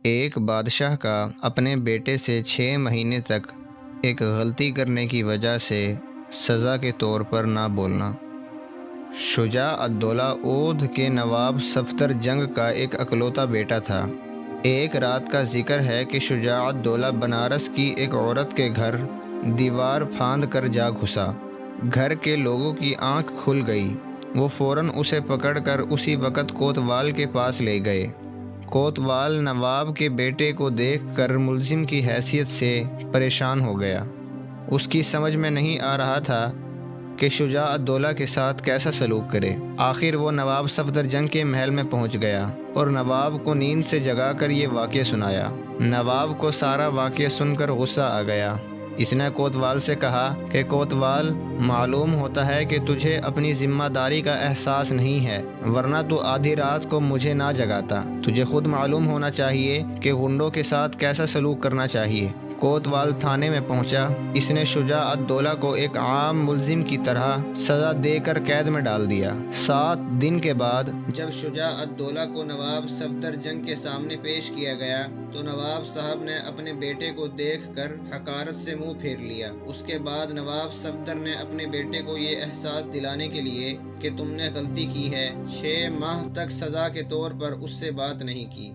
ایک بادشاہ کا اپنے بیٹے سے 6 مہینے تک ایک غلطی کرنے کی وجہ سے سزا کے طور پر نہ بولنا۔ شجاع الدولہ اودھ کے نواب صفدر جنگ کا ایک اکلوتا بیٹا تھا۔ ایک رات کا ذکر ہے کہ شجاع الدولہ بنارس کی ایک عورت کے گھر دیوار پھاند کر جا گھسا۔ گھر کے لوگوں کی آنکھ کھل گئی۔ وہ فوراً اسے پکڑ کر اسی وقت کوتوال کے پاس لے گئے۔ کوتوال نواب کے بیٹے کو دیکھ کر ملزم کی حیثیت سے پریشان ہو گیا۔ اس کی سمجھ میں نہیں آ رہا تھا کہ شجاع الدولہ کے ساتھ کیسا سلوک کرے۔ آخر وہ نواب صفدر جنگ کے محل میں پہنچ گیا اور نواب کو نیند سے جگا کر یہ واقعہ سنایا۔ نواب کو سارا واقعہ سن کر غصہ آ گیا۔ اس نے کوتوال سے کہا کہ کوتوال، معلوم ہوتا ہے کہ تجھے اپنی ذمہ داری کا احساس نہیں ہے، ورنہ تو آدھی رات کو مجھے نہ جگاتا۔ تجھے خود معلوم ہونا چاہیے کہ غنڈوں کے ساتھ کیسا سلوک کرنا چاہیے۔ کوتوال تھانے میں پہنچا۔ اس نے شجاع الدولہ کو ایک عام ملزم کی طرح سزا دے کر قید میں ڈال دیا۔ 7 دن کے بعد جب شجاع الدولہ کو نواب صفدر جنگ کے سامنے پیش کیا گیا تو نواب صاحب نے اپنے بیٹے کو دیکھ کر حقارت سے منہ پھیر لیا۔ اس کے بعد نواب صفدر نے اپنے بیٹے کو یہ احساس دلانے کے لیے کہ تم نے غلطی کی ہے، 6 ماہ تک سزا کے طور پر اس سے بات نہیں کی۔